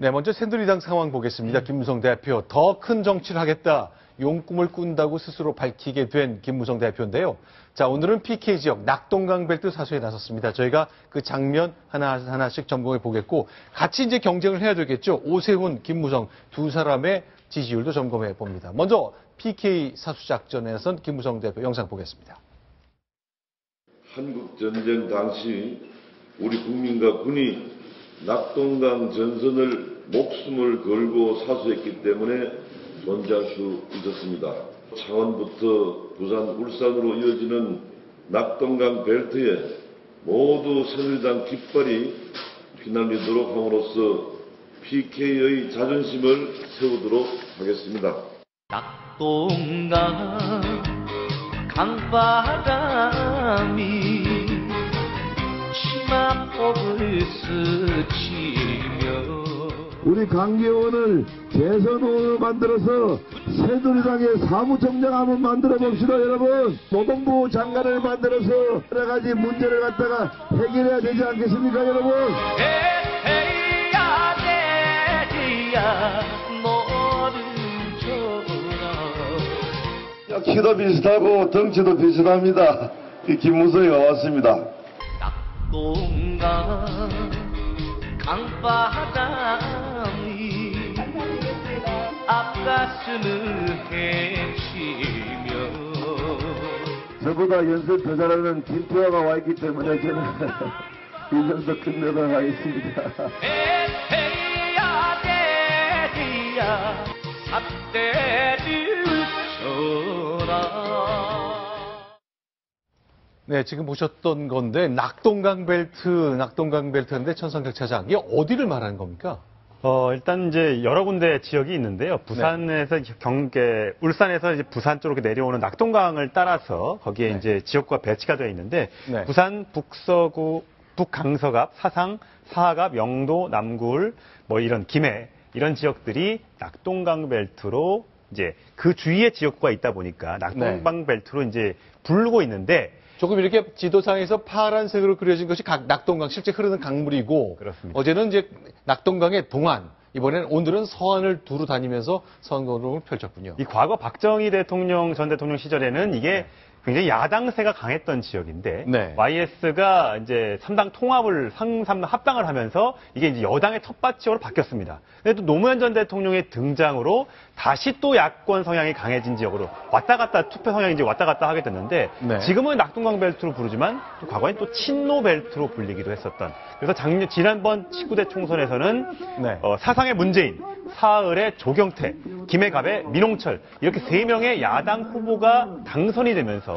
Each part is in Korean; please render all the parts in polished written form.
네, 먼저 새누리당 상황 보겠습니다. 김무성 대표, 더 큰 정치를 하겠다. 용꿈을 꾼다고 스스로 밝히게 된 김무성 대표인데요. 자, 오늘은 PK 지역 낙동강 벨트 사수에 나섰습니다. 저희가 그 장면 하나씩 점검해 보겠고, 같이 이제 경쟁을 해야 되겠죠. 오세훈, 김무성 두 사람의 지지율도 점검해 봅니다. 먼저 PK 사수 작전에선 김무성 대표 영상 보겠습니다. 한국전쟁 당시 우리 국민과 군이 낙동강 전선을 목숨을 걸고 사수했기 때문에 존재할 수 있었습니다. 창원부터 부산, 울산으로 이어지는 낙동강 벨트에 모두 새누리당 깃발이 휘날리도록 함으로써 PK의 자존심을 세우도록 하겠습니다. 낙동강 강바람이 치마폭을 스치며 우리 강계원을 대선으로 만들어서 새누리당의 사무총장 한번 만들어 봅시다. 여러분, 노동부 장관을 만들어서 여러 가지 문제를 갖다가 해결해야 되지 않겠습니까, 여러분? 해야 되지야 너를 줘라. 키도 비슷하고 덩치도 비슷합니다. 김무성이가 왔습니다. 낙동강 강바람이 앞가슴을 헤치며 저보다 연습 더 잘하는 김태화가 와 있기 때문에 저는 이 정도 끝내도록 하겠습니다. 해야 되리야 삿대를 쳐라. 네, 지금 보셨던 건데 낙동강 벨트인데 천성격 차장, 이게 어디를 말하는 겁니까? 일단 이제 여러 군데 지역이 있는데요. 부산에서 울산에서 이제 부산 쪽으로 내려오는 낙동강을 따라서 거기에 이제 지역구가 배치가 되어 있는데 부산 북서구, 북강서갑, 사상, 사하갑, 영도, 남구을, 뭐 이런 김해 이런 지역들이 낙동강 벨트로 이제 그 주위에 지역구가 있다 보니까 낙동강 벨트로 이제 부르고 있는데 조금 이렇게 지도상에서 파란색으로 그려진 것이 낙동강, 실제 흐르는 강물이고, 그렇습니다. 어제는 이제 낙동강의 동안, 오늘은 서안을 두루 다니면서 선거를 펼쳤군요. 이 과거 박정희 전 대통령 시절에는 이게 굉장히 야당세가 강했던 지역인데 YS가 이제 3당 통합을 합당을 하면서 이게 이제 여당의 텃밭 지역으로 바뀌었습니다. 근데 또 노무현 전 대통령의 등장으로 다시 또 야권 성향이 강해진 지역으로 왔다 갔다 투표 성향이 이제 왔다 갔다 하게 됐는데 지금은 낙동강 벨트로 부르지만 또 과거엔 또 친노 벨트로 불리기도 했었던. 그래서 지난번 19대 총선에서는 사상의 문재인, 사흘의 조경태, 김해갑의 민홍철 이렇게 3명의 야당 후보가 당선이 되면서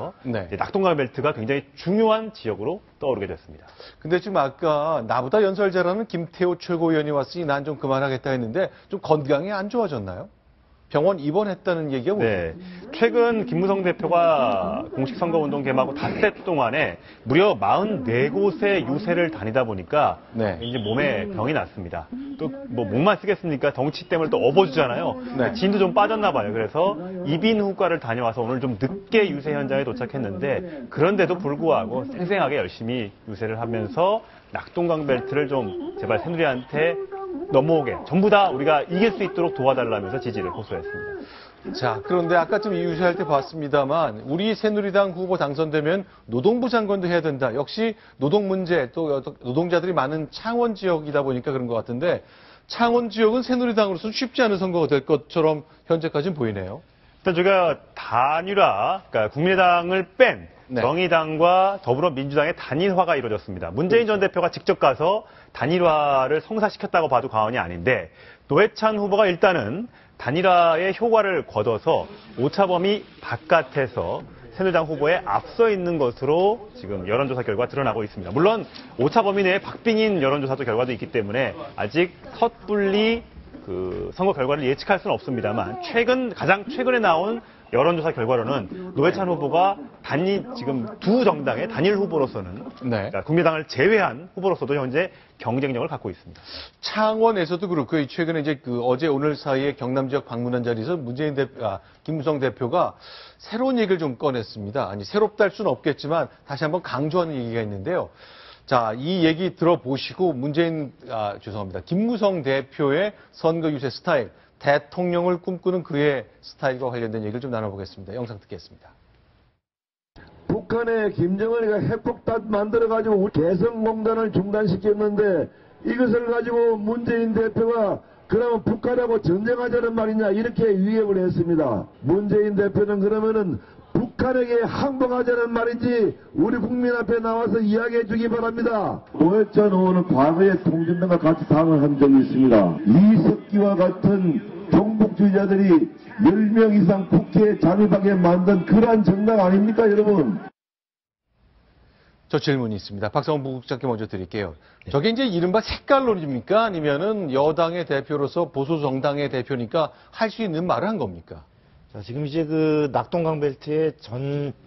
낙동강 벨트가 굉장히 중요한 지역으로 떠오르게 됐습니다. 근데 지금 아까 나보다 연설 잘하는 김태호 최고위원이 왔으니 난 좀 그만하겠다 했는데 좀 건강이 안 좋아졌나요? 병원 입원했다는 얘기가 뭐예요? 최근 김무성 대표가 공식 선거운동 개막하고 닷새 동안에 무려 44곳의 유세를 다니다 보니까 이제 몸에 병이 났습니다. 또 뭐 목만 쓰겠습니까? 덩치 때문에 또 업어주잖아요. 진도 좀 빠졌나 봐요. 그래서 이비인후과를 다녀와서 오늘 좀 늦게 유세 현장에 도착했는데 그런데도 불구하고 생생하게 열심히 유세를 하면서 낙동강 벨트를 좀 제발 새누리한테 넘어오게 전부 다 우리가 이길 수 있도록 도와달라면서 지지를 호소했습니다. 자, 그런데 아까 좀 유세할 때 봤습니다만 우리 새누리당 후보 당선되면 노동부 장관도 해야 된다. 역시 노동 문제 또 노동자들이 많은 창원 지역이다 보니까 그런 것 같은데 창원 지역은 새누리당으로서는 쉽지 않은 선거가 될 것처럼 현재까지는 보이네요. 일단 저희가 단일화, 그러니까 국민의당을 뺀 정의당과 더불어민주당의 단일화가 이루어졌습니다. 문재인 전 대표가 직접 가서 단일화를 성사시켰다고 봐도 과언이 아닌데 노회찬 후보가 일단은 단일화의 효과를 거둬서 오차범위 바깥에서 새누리당 후보에 앞서 있는 것으로 지금 여론조사 결과가 드러나고 있습니다. 물론 오차범위 내에 박빙인 여론조사도 결과도 있기 때문에 아직 섣불리 그 선거 결과를 예측할 수는 없습니다만 가장 최근에 나온 여론조사 결과로는 노회찬 후보가 지금 두 정당의 단일 후보로서는 그러니까 국민의당을 제외한 후보로서도 현재 경쟁력을 갖고 있습니다. 창원에서도 그렇고 최근에 이제 어제 오늘 사이에 경남 지역 방문한 자리에서 김무성 대표가 새로운 얘기를 좀 꺼냈습니다. 아니 새롭다 할 수는 없겠지만 다시 한번 강조하는 얘기가 있는데요. 자, 이 얘기 들어보시고 죄송합니다. 김무성 대표의 선거 유세 스타일, 대통령을 꿈꾸는 그의 스타일과 관련된 얘기를 좀 나눠보겠습니다. 영상 듣겠습니다. 북한의 김정은이가 핵폭탄 만들어가지고 개성공단을 중단시켰는데 이것을 가지고 문재인 대표가 그러면 북한하고 전쟁하자는 말이냐 이렇게 위협을 했습니다. 문재인 대표는 그러면은 북한에게 항복하자는 말인지 우리 국민 앞에 나와서 이야기해 주기 바랍니다. 노회찬 의원은 과거에 통진당과 같이 당을 한 적이 있습니다. 이석기와 같은 종북주의자들이 10명 이상 국회에 잠입하게 만든 그러한 정당 아닙니까 여러분? 저 질문이 있습니다. 박상원 부국장께 먼저 드릴게요. 저게 이제 이른바 색깔론입니까? 아니면은 여당의 대표로서 보수 정당의 대표니까 할 수 있는 말을 한 겁니까? 자, 지금 이제 그 낙동강 벨트의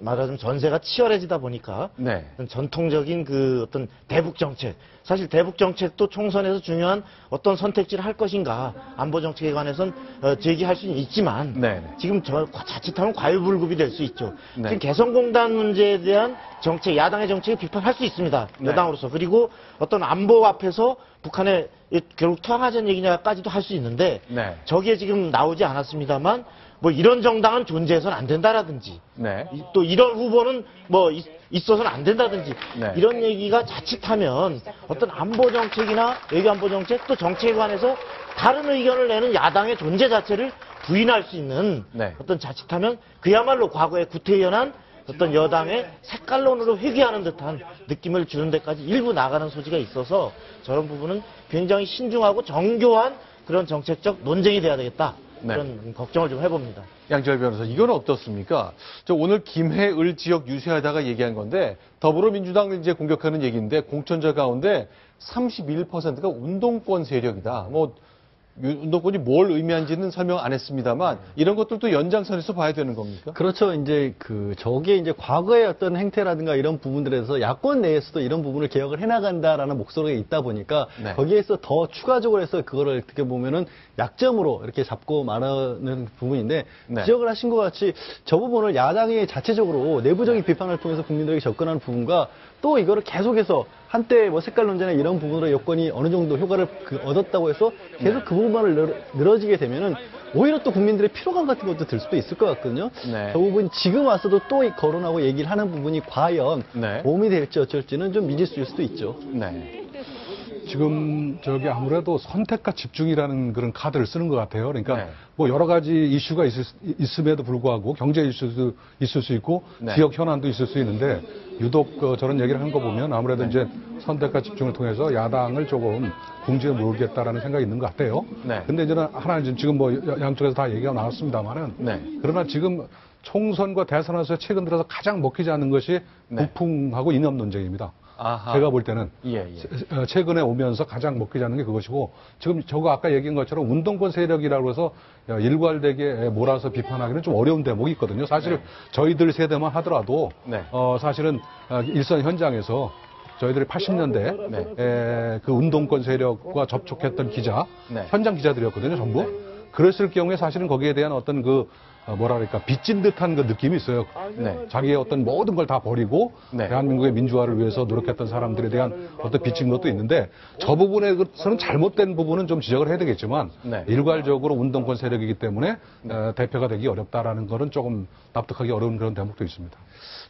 말하자면 전세가 치열해지다 보니까 네. 전통적인 그 어떤 대북 정책, 사실 대북 정책도 총선에서 중요한 어떤 선택지를 할 것인가 안보 정책에 관해서는 제기할 수는 있지만 네. 지금 자칫하면 과유불급이 될 수 있죠. 네. 지금 개성공단 문제에 대한 정책, 야당의 정책을 비판할 수 있습니다. 네. 여당으로서. 그리고 어떤 안보 앞에서 북한의 결국 투항하자는 얘기냐까지도 할 수 있는데 네. 저게 지금 나오지 않았습니다만 뭐 이런 정당은 존재해서는 안 된다라든지 네. 또 이런 후보는 뭐 있어서는 안 된다든지 네. 이런 얘기가 자칫하면 어떤 안보 정책이나 외교안보 정책 또 정책에 관해서 다른 의견을 내는 야당의 존재 자체를 부인할 수 있는 네. 어떤 자칫하면 그야말로 과거에 구태연한 어떤 여당의 색깔론으로 회귀하는 듯한 느낌을 주는 데까지 일부 나가는 소지가 있어서 저런 부분은 굉장히 신중하고 정교한 그런 정책적 논쟁이 돼야 되겠다. 네. 그런 걱정을 좀 해봅니다. 양지열 변호사, 이건 어떻습니까? 저 오늘 김해을 지역 유세하다가 얘기한 건데 더불어민주당을 이제 공격하는 얘기인데 공천자 가운데 31%가 운동권 세력이다. 뭐 운동권이 뭘 의미하는지는 설명 안 했습니다만 이런 것들도 연장선에서 봐야 되는 겁니까? 그렇죠. 이제 저게 이제 과거의 어떤 행태라든가 이런 부분들에서 야권 내에서도 이런 부분을 개혁을 해나간다라는 목소리가 있다 보니까 네. 거기에서 더 추가적으로 해서 그거를 어떻게 보면은 약점으로 이렇게 잡고 말하는 부분인데 네. 지적을 하신 것 같이 저 부분을 야당이 자체적으로 내부적인 비판을 통해서 국민들에게 접근하는 부분과 또 이거를 계속해서 한때 뭐 색깔 논제나 이런 부분으로 여권이 어느 정도 효과를 얻었다고 해서 계속 그 부분만을 늘어지게 되면은 오히려 또 국민들의 피로감 같은 것도 들 수도 있을 것 같거든요. 네. 저 부분 지금 와서도 또 거론하고 얘기를 하는 부분이 과연 네. 도움이 될지 어쩔지는 좀 미지수일 수도 있죠. 네. 지금 아무래도 선택과 집중이라는 그런 카드를 쓰는 것 같아요. 그러니까 네. 뭐 여러 가지 이슈가 있음에도 불구하고 경제 이슈도 있을 수 있고 네. 지역 현안도 있을 수 있는데 유독 저런 얘기를 하는 거 보면 아무래도 이제 선택과 집중을 통해서 야당을 조금 궁지에 몰겠다라는 생각이 있는 것 같아요. 네. 근데 이제는 하나 지금 뭐 양쪽에서 다 얘기가 나왔습니다만은 네. 그러나 지금 총선과 대선에서 최근 들어서 가장 먹히지 않는 것이 네. 부풍하고 이념 논쟁입니다. 아하. 제가 볼 때는 예. 최근에 오면서 가장 먹히지 않는 게 그것이고 지금 저거 아까 얘기한 것처럼 운동권 세력이라고 해서 일괄되게 몰아서 비판하기는 좀 어려운 대목이 있거든요. 사실 저희들 세대만 하더라도 네. 사실은 일선 현장에서 저희들이 80년대 그 운동권 세력과 접촉했던 기자, 네. 현장 기자들이었거든요, 전부. 그랬을 경우에 사실은 거기에 대한 어떤 뭐랄까 빚진 듯한 그 느낌이 있어요. 네. 자기의 어떤 모든 걸 다 버리고 네. 대한민국의 민주화를 위해서 노력했던 사람들에 대한 어떤 빚진 것도 있는데 저 부분에서는 잘못된 부분은 좀 지적을 해야 되겠지만 네. 일괄적으로 운동권 세력이기 때문에 대표가 되기 어렵다라는 거는 조금 납득하기 어려운 그런 대목도 있습니다.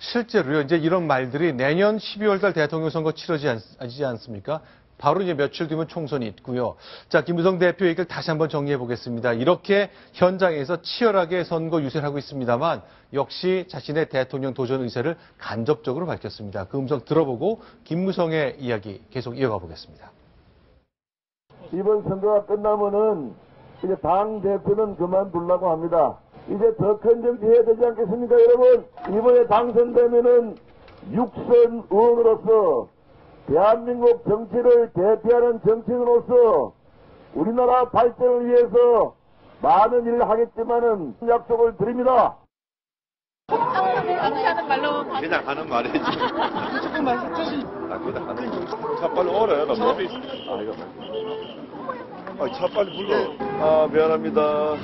실제로요, 이제 이런 말들이 내년 12월 달 대통령 선거 치러지지 않습니까? 바로 이제 며칠 뒤면 총선이 있고요. 자, 김무성 대표 얘기를 다시 한번 정리해 보겠습니다. 이렇게 현장에서 치열하게 선거 유세를 하고 있습니다만 역시 자신의 대통령 도전 의사를 간접적으로 밝혔습니다. 그 음성 들어보고 김무성의 이야기 계속 이어가 보겠습니다. 이번 선거가 끝나면은 이제 당 대표는 그만두려고 합니다. 이제 더 큰 정치 해야 되지 않겠습니까, 여러분? 이번에 당선되면은 육선 의원으로서 대한민국 정치를 대표하는 정치인으로서 우리나라 발전을 위해서 많은 일을 하겠지만은 약속을 드립니다. 하는 말로 그냥 하는 말이지. 조금 말씀 그냥 하는 차 빨리 오래. 차 빨리 불러. 미안합니다.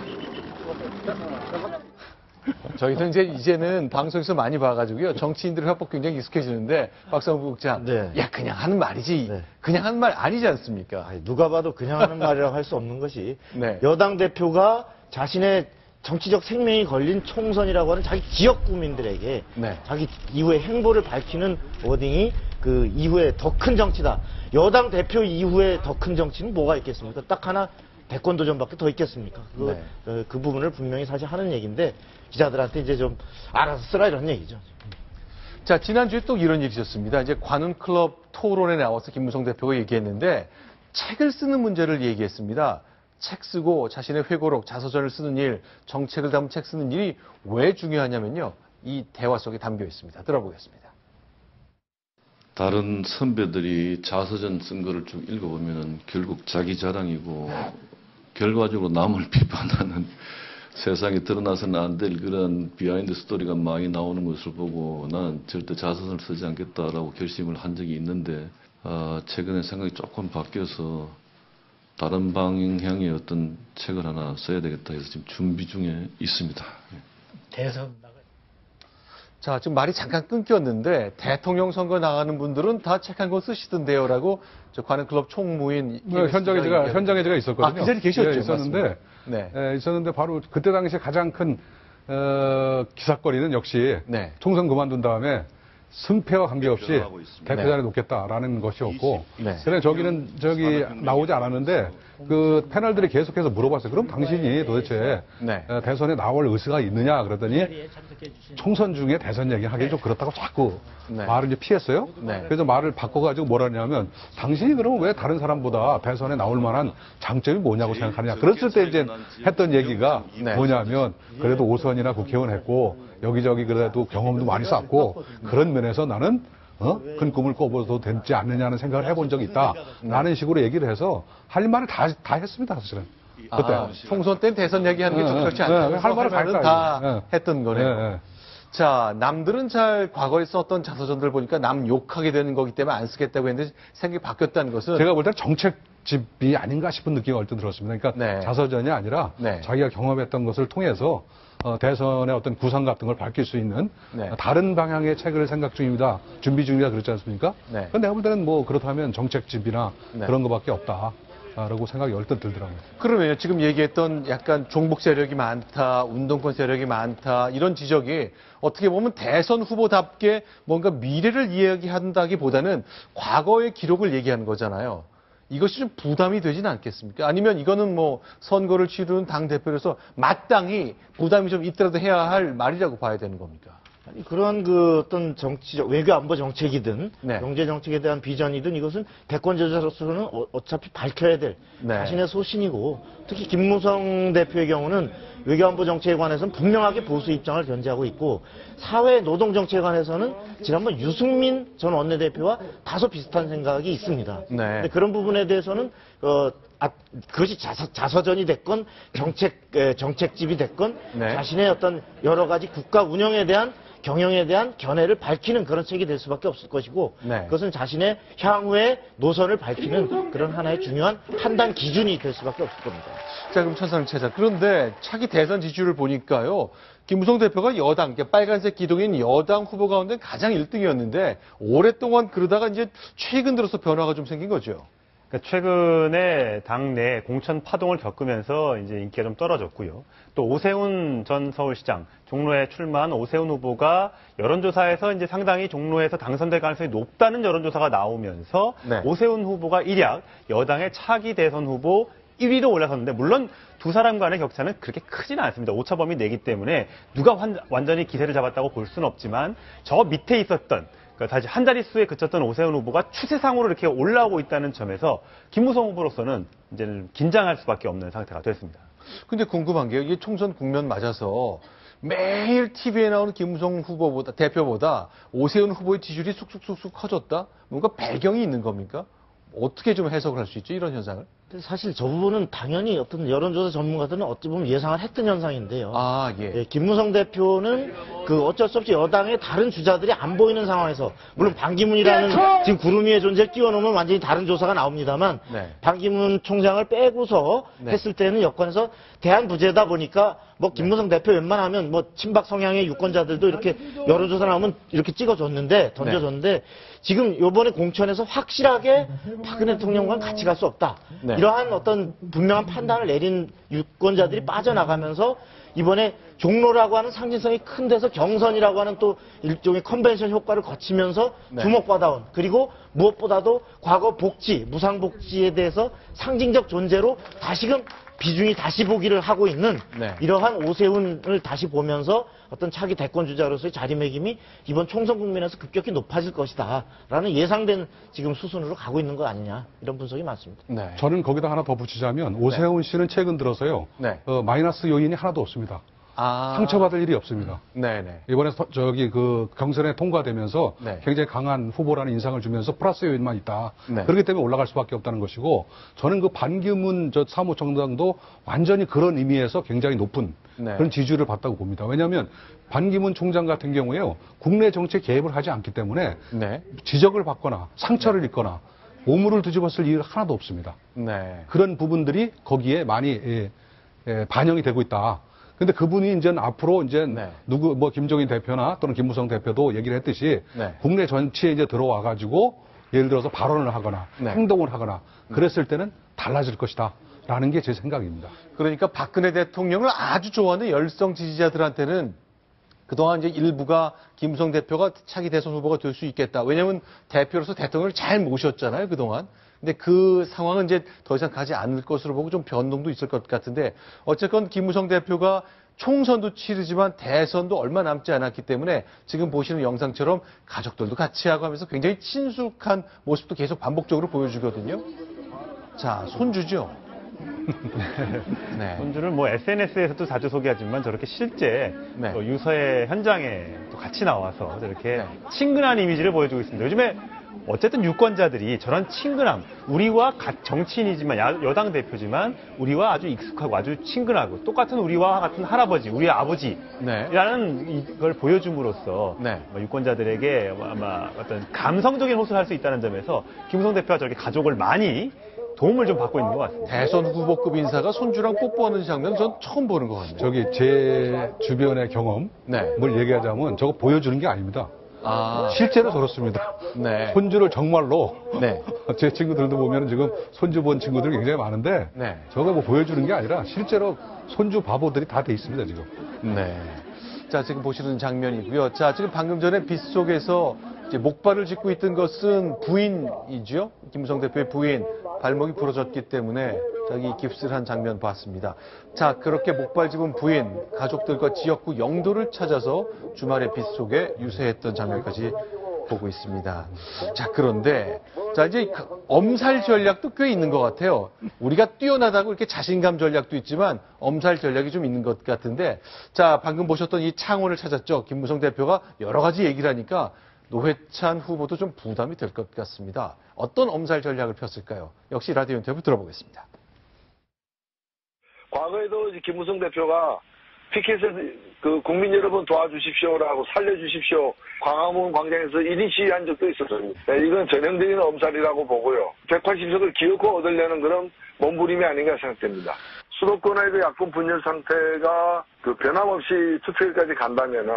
저희는 이제는 방송에서 많이 봐가지고요. 정치인들의 화법 굉장히 익숙해지는데, 박상부 국장. 네. 야, 그냥 하는 말이지. 네. 그냥 하는 말 아니지 않습니까? 아니, 누가 봐도 그냥 하는 말이라고 할 수 없는 것이 네. 여당 대표가 자신의 정치적 생명이 걸린 총선이라고 하는 자기 지역 구민들에게 네. 자기 이후의 행보를 밝히는 워딩이 그 이후에 더 큰 정치다. 여당 대표 이후에 더 큰 정치는 뭐가 있겠습니까? 딱 하나 대권 도전밖에 더 있겠습니까? 그 부분을 분명히 사실 하는 얘기인데 기자들한테 이제 좀 알아서 쓰라 이런 얘기죠. 자, 지난주에 또 이런 일이 있었습니다. 이제 관훈클럽 토론에 나와서 김무성 대표가 얘기했는데 책을 쓰는 문제를 얘기했습니다. 책 쓰고 자신의 회고록, 자서전을 쓰는 일, 정책을 담은 책 쓰는 일이 왜 중요하냐면요. 이 대화 속에 담겨 있습니다. 들어보겠습니다. 다른 선배들이 자서전 쓴 거를 쭉 읽어보면은 결국 자기 자랑이고 결과적으로 남을 비판하는 세상에 드러나서는 안 될 그런 비하인드 스토리가 많이 나오는 것을 보고 나는 절대 자서전을 쓰지 않겠다라고 결심을 한 적이 있는데 최근에 생각이 조금 바뀌어서 다른 방향의 어떤 책을 하나 써야 되겠다 해서 지금 준비 중에 있습니다. 자, 지금 말이 잠깐 끊겼는데 대통령 선거 나가는 분들은 다 책 한 권 쓰시던데요라고 저 관훈클럽 총무인 현장에 제가 있었거든요. 아, 그 자리에 계셨죠? 예, 있었는데 네. 있었는데 바로 그때 당시에 가장 큰 기사거리는 역시 네. 총선 그만둔 다음에 승패와 관계없이 변화하고 있습니다. 대표 자리에 놓겠다라는 것이었고, 네. 그래 저기는 나오지 않았는데 그 패널들이 계속해서 물어봤어요. 그럼 당신이 도대체 네. 대선에 나올 의사가 있느냐 그러더니 총선 중에 대선 얘기하기 좀 그렇다고 자꾸 네. 말을 이제 피했어요. 네. 그래서 말을 바꿔가지고 뭐라냐면 당신이 그러면 왜 다른 사람보다 대선에 나올 만한 장점이 뭐냐고 생각하느냐. 그랬을 때 이제 했던 얘기가 네. 뭐냐면 그래도 5선이나 국회의원 했고 여기저기 그래도 경험도 많이 쌓고 그런 면에서 나는 큰 꿈을 꿔봐도 되지 않느냐는 생각을 해본 적이 있다. 라는 식으로 얘기를 해서 할 말을 다 했습니다, 사실은. 그때. 총선 때 대선 얘기하는 게 적절치 않다. 할 말을 말은 다 했던 거네요. 네. 자, 남들은 잘 과거에 썼던 자서전들 보니까 남 욕하게 되는 거기 때문에 안 쓰겠다고 했는데 생각이 바뀌었다는 것은 제가 볼 때는 정책집이 아닌가 싶은 느낌이 얼핏 들었습니다. 그러니까 네. 자서전이 아니라 네. 자기가 경험했던 것을 통해서 대선의 어떤 구상 같은 걸 밝힐 수 있는 네. 다른 방향의 책을 생각 중입니다. 준비 중이다 그랬지 않습니까? 네. 근데 내가 볼 때는 뭐 그렇다면 정책집이나 네. 그런 거밖에 없다. 라고 생각이 얼뜻 들더라고요. 그러면요, 지금 얘기했던 약간 종북 세력이 많다, 운동권 세력이 많다, 이런 지적이 어떻게 보면 대선 후보답게 뭔가 미래를 이야기한다기보다는 과거의 기록을 얘기하는 거잖아요. 이것이 좀 부담이 되지는 않겠습니까? 아니면 이거는 뭐 선거를 치르는 당대표로서 마땅히 부담이 좀 있더라도 해야 할 말이라고 봐야 되는 겁니까? 아니, 그런 그 어떤 정치적, 외교 안보 정책이든, 네. 경제 정책에 대한 비전이든 이것은 대권주자로서는 어차피 밝혀야 될 네. 자신의 소신이고, 특히 김무성 대표의 경우는 외교 안보 정책에 관해서는 분명하게 보수 입장을 견지하고 있고, 사회 노동 정책에 관해서는 지난번 유승민 전 원내대표와 다소 비슷한 생각이 있습니다. 네. 근데 그런 부분에 대해서는 그것이 자서전이 됐건 정책집이 됐건 네. 자신의 어떤 여러 가지 국가 운영에 대한 경영에 대한 견해를 밝히는 그런 책이 될 수밖에 없을 것이고 네. 그것은 자신의 향후의 노선을 밝히는 그런 하나의 중요한 판단 기준이 될 수밖에 없을 겁니다. 자, 그럼 천상 차자. 그런데 차기 대선 지지율을 보니까요, 김무성 대표가 여당, 그러니까 빨간색 기둥인 여당 후보 가운데 가장 1등이었는데 오랫동안 그러다가 이제 최근 들어서 변화가 좀 생긴 거죠. 그러니까 최근에 당내 공천 파동을 겪으면서 이제 인기가 좀 떨어졌고요. 또 오세훈 전 서울시장 종로에 출마한 오세훈 후보가 여론조사에서 이제 상당히 종로에서 당선될 가능성이 높다는 여론조사가 나오면서 네. 오세훈 후보가 일약 여당의 차기 대선 후보 1위로 올라섰는데 물론 두 사람 간의 격차는 그렇게 크지는 않습니다. 오차범위 내기 때문에 누가 완전히 기세를 잡았다고 볼 수는 없지만 저 밑에 있었던 그러니까 다시 한 자릿수에 그쳤던 오세훈 후보가 추세상으로 이렇게 올라오고 있다는 점에서 김무성 후보로서는 이제는 긴장할 수밖에 없는 상태가 됐습니다. 근데 궁금한 게 이게 총선 국면 맞아서 매일 TV에 나오는 김무성 후보보다 대표보다 오세훈 후보의 지지율이 쑥쑥쑥쑥 커졌다? 뭔가 배경이 있는 겁니까? 어떻게 좀 해석을 할 수 있죠, 이런 현상을? 사실 저 부분은 당연히 어떤 여론조사 전문가들은 어찌 보면 예상을 했던 현상인데요. 아, 예. 김무성 대표는 어쩔 수 없이 여당의 다른 주자들이 안 보이는 상황에서, 물론 반기문이라는 지금 구름 위의 존재를 띄워놓으면 완전히 다른 조사가 나옵니다만, 네. 반기문 총장을 빼고서 네. 했을 때는 여권에서 대한부재다 보니까 뭐 김무성 대표 웬만하면 뭐 친박 성향의 유권자들도 이렇게 여론조사 나오면 이렇게 찍어줬는데, 던져줬는데, 지금 요번에 공천에서 확실하게 박근혜 대통령과 같이 갈 수 없다. 네. 이러한 어떤 분명한 판단을 내린 유권자들이 빠져나가면서 이번에 종로라고 하는 상징성이 큰 데서 경선이라고 하는 또 일종의 컨벤션 효과를 거치면서 네. 주목받아온, 그리고 무엇보다도 과거 복지, 무상복지에 대해서 상징적 존재로 다시금 비중이 다시 보기를 하고 있는 네. 이러한 오세훈을 다시 보면서 어떤 차기 대권 주자로서의 자리매김이 이번 총선 국면에서 급격히 높아질 것이다 라는 예상된 지금 수순으로 가고 있는 거 아니냐, 이런 분석이 많습니다. 네. 저는 거기다 하나 더 붙이자면 오세훈 씨는 최근 들어서요. 네. 마이너스 요인이 하나도 없습니다. 아. 상처받을 일이 없습니다. 네네. 이번에 그 경선에 통과되면서 네. 굉장히 강한 후보라는 인상을 주면서 플러스 요인만 있다. 네. 그렇기 때문에 올라갈 수밖에 없다는 것이고, 저는 그 반기문 사무총장도 완전히 그런 의미에서 굉장히 높은 네. 그런 지지율을 받다고 봅니다. 왜냐하면 반기문 총장 같은 경우에요, 국내 정치에 개입을 하지 않기 때문에 네. 지적을 받거나 상처를 입거나 오물을 뒤집었을 일 하나도 없습니다. 네. 그런 부분들이 거기에 많이 반영이 되고 있다. 근데 그분이 이제 앞으로 이제 네. 김종인 대표나 또는 김무성 대표도 얘기를 했듯이 네. 국내 정치에 이제 들어와 가지고 예를 들어서 발언을 하거나 네. 행동을 하거나 그랬을 때는 달라질 것이다. 라는 게 제 생각입니다. 그러니까 박근혜 대통령을 아주 좋아하는 열성 지지자들한테는 그동안 이제 일부가 김무성 대표가 차기 대선 후보가 될 수 있겠다. 왜냐하면 대표로서 대통령을 잘 모셨잖아요, 그동안. 근데 그 상황은 이제 더 이상 가지 않을 것으로 보고 좀 변동도 있을 것 같은데, 어쨌건 김무성 대표가 총선도 치르지만 대선도 얼마 남지 않았기 때문에 지금 보시는 영상처럼 가족들도 같이 하고 하면서 굉장히 친숙한 모습도 계속 반복적으로 보여주거든요. 자, 손주죠. 네. 손주를 뭐 SNS에서도 자주 소개하지만 저렇게 실제 네. 또 유서의 현장에 또 같이 나와서 저렇게 네. 친근한 이미지를 보여주고 있습니다. 요즘에 어쨌든 유권자들이 저런 친근함, 우리와 정치인이지만 여당 대표지만 우리와 아주 익숙하고 아주 친근하고 똑같은 우리와 같은 할아버지, 우리의 아버지라는 이걸 보여줌으로써 네. 유권자들에게 아마 어떤 감성적인 호소를 할 수 있다는 점에서 김무성 대표가 저렇게 가족을 많이 도움을 좀 받고 있는 것 같습니다. 대선 후보급 인사가 손주랑 뽀뽀하는 장면 전 처음 보는 것 같네요. 저기 제 주변의 경험을 네. 얘기하자면 저거 보여주는 게 아닙니다. 아, 실제로 저렇습니다. 네. 손주를 정말로 네. 제 친구들도 보면 지금 손주 본 친구들이 굉장히 많은데 네. 저거 뭐 보여주는 게 아니라 실제로 손주 바보들이 다 돼 있습니다, 지금. 네. 자, 지금 보시는 장면이고요. 자, 지금 방금 전에 빗속에서 이제 목발을 짚고 있던 것은 부인이죠. 김무성 대표의 부인. 발목이 부러졌기 때문에 저기 깁스를 한 장면 봤습니다. 자, 그렇게 목발 짚은 부인, 가족들과 지역구 영도를 찾아서 주말에 빗속에 유세했던 장면까지 보고 있습니다. 자, 그런데 자, 이제 엄살 전략도 꽤 있는 것 같아요. 우리가 뛰어나다고 이렇게 자신감 전략도 있지만 엄살 전략이 좀 있는 것 같은데, 자, 방금 보셨던 이 창원을 찾았죠. 김무성 대표가 여러 가지 얘기를 하니까 노회찬 후보도 좀 부담이 될 것 같습니다. 어떤 엄살 전략을 폈을까요? 역시 라디오 인터뷰 들어보겠습니다. 과거에도 김무성 대표가 피켓에서 국민 여러분 도와주십시오라고 살려주십시오. 광화문 광장에서 1인 시위한 적도 있었어요. 네, 이건 전형적인 엄살이라고 보고요. 180석을 기어코 얻으려는 그런 몸부림이 아닌가 생각됩니다. 수도권의 야권 분열 상태가 변함없이 투표일까지 간다면은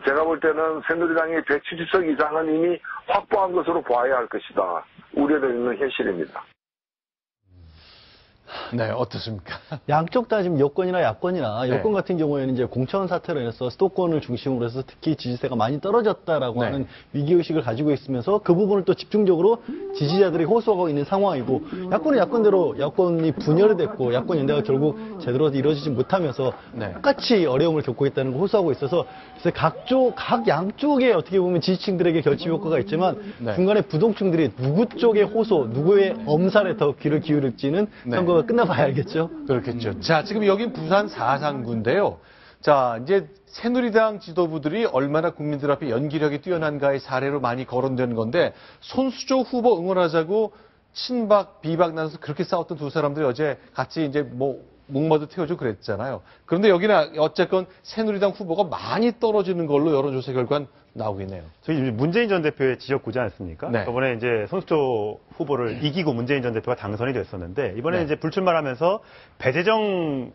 제가 볼 때는 새누리당이 170석 이상은 이미 확보한 것으로 봐야 할 것이다. 우려되는 현실입니다. 네, 어떻습니까? 양쪽 다 지금 여권이나 야권이나 네. 여권 같은 경우에는 이제 공천 사태로 인해서 수도권을 중심으로 해서 특히 지지세가 많이 떨어졌다라고 네. 하는 위기의식을 가지고 있으면서 그 부분을 또 집중적으로 지지자들이 호소하고 있는 상황이고, 야권은 야권대로 야권이 분열이 됐고 야권 연대가 결국 제대로 이루어지지 못하면서 네. 똑같이 어려움을 겪고 있다는 걸 호소하고 있어서, 그래서 각 양쪽에 어떻게 보면 지지층들에게 결집 효과가 있지만 네. 중간에 부동층들이 누구 쪽의 호소, 누구의 엄살에 더 귀를 기울일지는 네. 선거가 끝나봐야 알겠죠. 그렇겠죠. 자, 지금 여긴 부산 사상구인데요. 자, 이제 새누리당 지도부들이 얼마나 국민들 앞에 연기력이 뛰어난가의 사례로 많이 거론되는 건데, 손수조 후보 응원하자고 친박, 비박 나눠서 그렇게 싸웠던 두 사람들이 어제 같이 이제 뭐 목마도 태워주고 그랬잖아요. 그런데 여기는 어쨌건 새누리당 후보가 많이 떨어지는 걸로 여론조사 결과는 나오고 있네요. 저희 문재인 전 대표의 지역구지 않습니까? 네. 저번에 이제 손수조 후보를 이기고 문재인 전 대표가 당선이 됐었는데 이번에 네. 이제 불출마를 하면서 배재정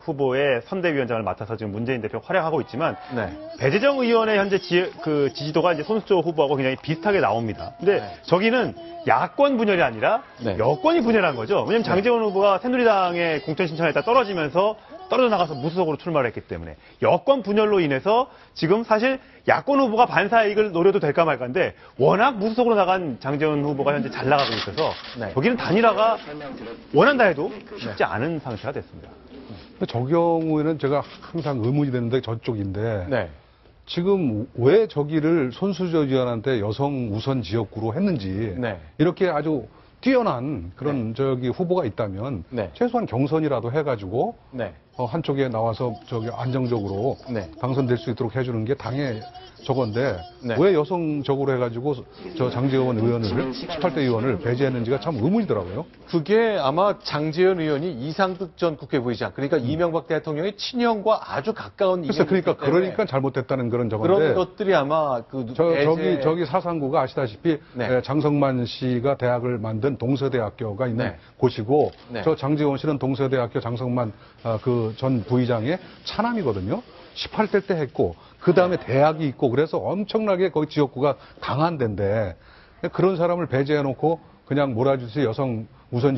후보의 선대위원장을 맡아서 지금 문재인 대표가 활약하고 있지만 네. 배재정 의원의 현재 지지도가 이제 손수조 후보하고 굉장히 비슷하게 나옵니다. 근데 저기는 야권 분열이 아니라 네. 여권이 분열한 거죠. 왜냐하면 장제원 후보가 새누리당의 공천 신청에 떨어지면서 떨어져 나가서 무소속으로 출마를 했기 때문에 여권 분열로 인해서 지금 사실 야권 후보가 반사 이익을 노려도 될까 말까인데 워낙 무소속으로 나간 장제원 후보가 현재 잘 나가고 있어서 네. 여기는 단일화가 원한다 해도 쉽지 않은 상태가 됐습니다. 근데 저 경우에는 제가 항상 의문이 되는데 저쪽인데 네. 지금 왜 저기를 손수저 의원한테 여성 우선 지역구로 했는지 네. 이렇게 아주 뛰어난 그런 저기 후보가 있다면 네. 최소한 경선이라도 해가지고 네. 한쪽에 나와서 저기 안정적으로 네. 당선될 수 있도록 해주는 게 당의 저건데 네. 왜 여성적으로 해가지고 저 장제원 의원을 18대 의원을 배제했는지가 참 의문이더라고요. 그게 아마 장제원 의원이 이상득 전 국회부의장, 그러니까 이명박 대통령의 친형과 아주 가까운 글쎄, 인연이기 때문에 그러니까 잘못됐다는 그런 저건데. 그런 것들이 아마 그 저기 사상구가 아시다시피 네. 장성만 씨가 대학을 만든 동서대학교가 있는 네. 곳이고 네. 저 장제원 씨는 동서대학교 장성만 그 전 부의장의 차남이거든요. 18대 때 했고 그 다음에 대학이 있고 그래서 엄청나게 거기 지역구가 강한 데인데 그런 사람을 배제해놓고 그냥 몰아주세요 여성 우선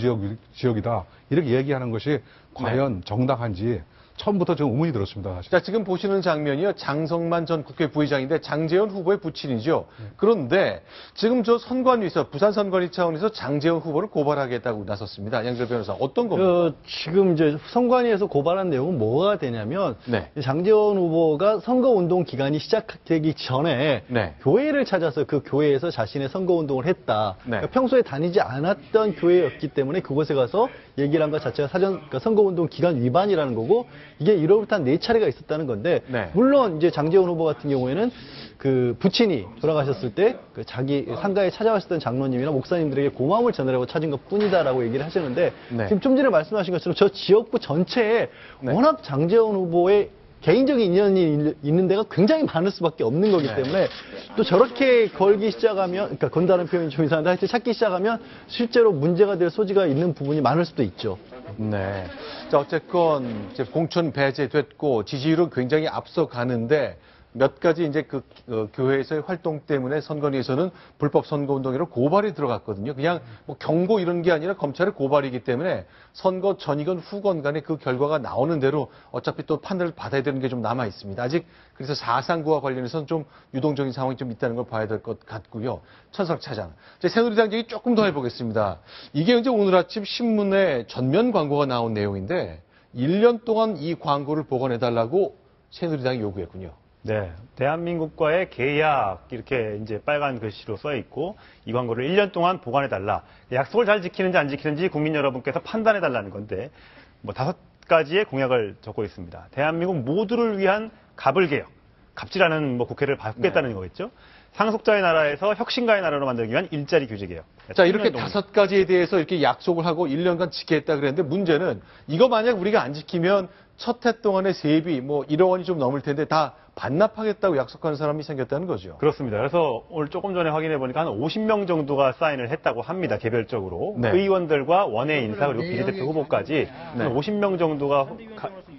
지역이다 이렇게 얘기하는 것이 과연 정당한지 처음부터 좀 의문이 들었습니다. 사실. 자, 지금 보시는 장면이요. 장성만 전 국회 부의장인데 장제원 후보의 부친이죠. 그런데 지금 저 선관위에서 부산 선관위 차원에서 장제원 후보를 고발하겠다고 나섰습니다. 양절 변호사 어떤 겁니까? 지금 이제 선관위에서 고발한 내용은 뭐가 되냐면 네. 장제원 후보가 선거운동 기간이 시작되기 전에 네. 교회를 찾아서 그 교회에서 자신의 선거운동을 했다. 네. 그러니까 평소에 다니지 않았던 교회였기 때문에 그곳에 가서 얘기를 한 것 자체가 그러니까 선거운동 기간 위반이라는 거고 이게 이로부터 한 4차례가 있었다는 건데 네. 물론 이제 장제원 후보 같은 경우에는 그 부친이 돌아가셨을 때 그 자기 상가에 찾아가셨던 장로님이나 목사님들에게 고마움을 전하려고 찾은 것 뿐이다라고 얘기를 하시는데 네. 지금 좀 전에 말씀하신 것처럼 저 지역구 전체에 네. 워낙 장제원 후보의 개인적인 인연이 있는 데가 굉장히 많을 수밖에 없는 거기 네. 때문에 또 저렇게 걸기 시작하면, 그러니까 건다는 표현이 좀 이상한데 하여튼 찾기 시작하면 실제로 문제가 될 소지가 있는 부분이 많을 수도 있죠. 네. 자, 어쨌건 이제 공천 배제됐고 지지율은 굉장히 앞서가는데 몇 가지 이제 그 교회에서의 활동 때문에 선관위에서는 불법 선거운동으로 고발이 들어갔거든요. 그냥 뭐 경고 이런 게 아니라 검찰의 고발이기 때문에 선거 전이건 후건 간에 그 결과가 나오는 대로 어차피 또 판단을 받아야 되는 게 좀 남아 있습니다. 아직 그래서 4상구와 관련해서는 좀 유동적인 상황이 좀 있다는 걸 봐야 될 것 같고요. 천석 차장. 이제 새누리당 얘기 조금 더 해보겠습니다. 이게 이제 오늘 아침 신문에 전면 광고가 나온 내용인데 1년 동안 이 광고를 보관해달라고 새누리당이 요구했군요. 네. 대한민국과의 계약, 이렇게 이제 빨간 글씨로 써 있고, 이 광고를 1년 동안 보관해달라. 약속을 잘 지키는지 안 지키는지 국민 여러분께서 판단해달라는 건데, 뭐 5가지의 공약을 적고 있습니다. 대한민국 모두를 위한 갑을개혁. 갑질하는 뭐 국회를 바꾸겠다는 거겠죠. 상속자의 나라에서 혁신가의 나라로 만들기 위한 일자리 규제 개혁. 자, 이렇게 5가지에 대해서 이렇게 약속을 하고 1년간 지키겠다 그랬는데 문제는 이거 만약 우리가 안 지키면 첫 해 동안의 세비 뭐 1억 원이 좀 넘을 텐데 다 반납하겠다고 약속하는 사람이 생겼다는 거죠. 그렇습니다. 그래서 오늘 조금 전에 확인해 보니까 한 50명 정도가 사인을 했다고 합니다. 개별적으로. 네. 의원들과 원외 인사 그리고 비례대표 후보까지 네. 한 50명 정도가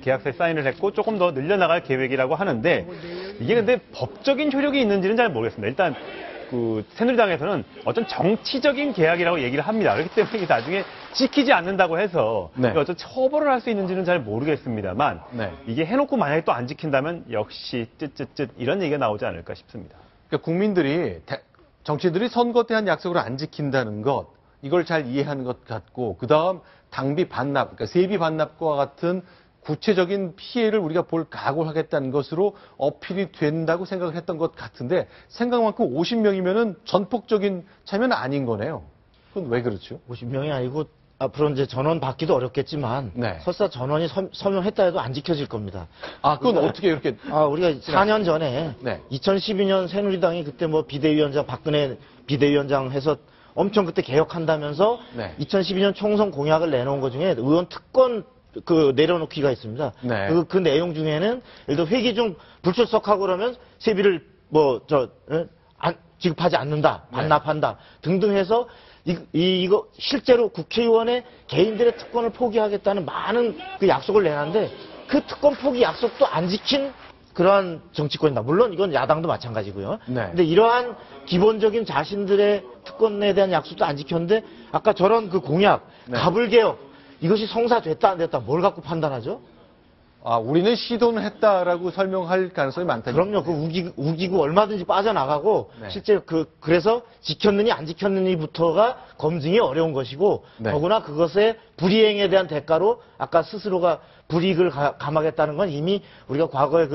계약서에 사인을 했고 조금 더 늘려나갈 계획이라고 하는데 이게 근데 법적인 효력이 있는지는 잘 모르겠습니다. 일단 그 새누리당에서는 어떤 정치적인 계약이라고 얘기를 합니다. 그렇기 때문에 이게 나중에 지키지 않는다고 해서 네. 어떤 처벌을 할 수 있는지는 잘 모르겠습니다만 네. 이게 해놓고 만약에 또 안 지킨다면 역시 쯧쯧쯧 이런 얘기가 나오지 않을까 싶습니다. 그러니까 국민들이 정치인들이 선거 때 한 약속을 안 지킨다는 것 이걸 잘 이해하는 것 같고 그다음 당비 반납, 그러니까 세비 반납과 같은 구체적인 피해를 우리가 볼 각오를 하겠다는 것으로 어필이 된다고 생각을 했던 것 같은데 생각만큼 50명이면은 전폭적인 참여는 아닌 거네요. 그건 왜 그렇죠? 50명이 아니고 앞으로 이제 전원 받기도 어렵겠지만 네. 설사 전원이 서명했다 해도 안 지켜질 겁니다. 아, 그건 어떻게 이렇게 우리가 4년 전에 네. 2012년 새누리당이 그때 뭐 비대위원장 박근혜 비대위원장 해서 엄청 그때 개혁한다면서 네. 2012년 총선 공약을 내놓은 것 중에 의원 특권 내려놓기가 있습니다. 네. 그 내용 중에는 예를 들어 회기 중 불출석하고 그러면 세비를 지급하지 않는다, 반납한다 등등 해서 이거 실제로 국회의원의 개인들의 특권을 포기하겠다는 많은 그 약속을 내놨는데 그 특권 포기 약속도 안 지킨 그러한 정치권이다. 물론 이건 야당도 마찬가지고요. 네. 근데 이러한 기본적인 자신들의 특권에 대한 약속도 안 지켰는데 아까 저런 그 공약, 가불개혁 이것이 성사됐다 안 됐다 뭘 갖고 판단하죠? 아, 우리는 시도는 했다라고 설명할 가능성이 많다. 그럼요. 그 우기고 얼마든지 빠져나가고 네. 실제 그래서 지켰느니 안 지켰느니부터가 검증이 어려운 것이고 네. 더구나 그것의 불이행에 대한 대가로 아까 스스로가 불이익을 감하겠다는 건 이미 우리가 과거에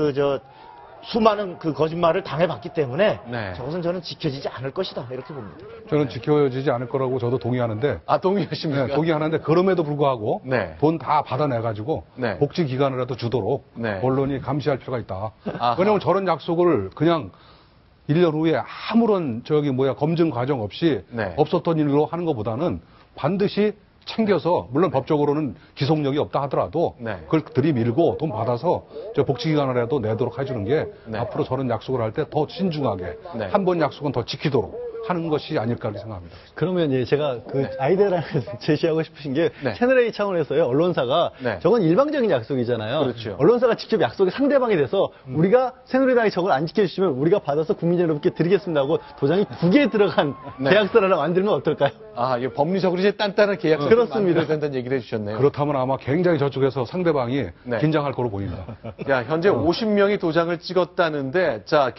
수많은 그 거짓말을 당해봤기 때문에 네. 저것은 저는 지켜지지 않을 것이다 이렇게 봅니다. 저는 지켜지지 않을 거라고 저도 동의하는데 아, 동의하십니까? 네, 동의하는데 그럼에도 불구하고 네. 돈 다 받아내가지고 네. 복지 기간이라도 주도록 네. 언론이 감시할 필요가 있다. 아하. 왜냐하면 저런 약속을 그냥 1년 후에 아무런 검증 과정 없이 네. 없었던 일로 하는 것보다는 반드시 챙겨서 물론 법적으로는 기속력이 없다 하더라도 네. 그걸 들이밀고 돈 받아서 저 복지 기간이라도 내도록 해주는 게 네. 앞으로 저런 약속을 할 때 더 신중하게 네. 한 번 약속은 더 지키도록 하는 것이 아닐까 생각합니다. 그러면 제가 아이디어를 제시하고 싶으신 게 네. 채널A 차원에서요. 언론사가 네. 저건 일방적인 약속이잖아요. 그렇죠. 언론사가 직접 약속의 상대방이 돼서 우리가 새누리당이 저걸 안 지켜주시면 우리가 받아서 국민 여러분께 드리겠습니다 하고 도장이 2개 들어간 네. 계약서를 하나 만들면 어떨까요? 아, 이거 법리적으로 이제 단단한 계약서 그렇습니다. 된다는 얘기를 해주셨네요. 그렇다면 아마 굉장히 저쪽에서 상대방이 네. 긴장할 거로 보입니다. 야, 현재 50명이 도장을 찍었다는데, 자,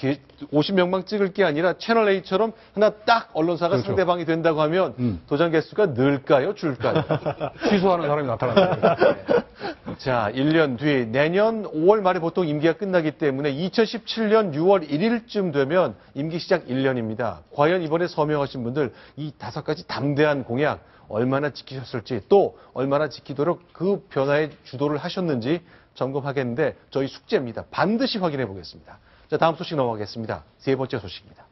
50명만 찍을 게 아니라 채널A처럼 하나 딱 언론사가 그렇죠. 상대방이 된다고 하면 도장 개수가 늘까요, 줄까요? 취소하는 사람이 나타납니다. 자, 1년 뒤 내년 5월 말에 보통 임기가 끝나기 때문에 2017년 6월 1일쯤 되면 임기 시작 1년입니다. 과연 이번에 서명하신 분들 이 5가지 담대한 공약 얼마나 지키셨을지 또 얼마나 지키도록 그 변화에 주도를 하셨는지 점검하겠는데 저희 숙제입니다. 반드시 확인해 보겠습니다. 자, 다음 소식 넘어가겠습니다. 세 번째 소식입니다.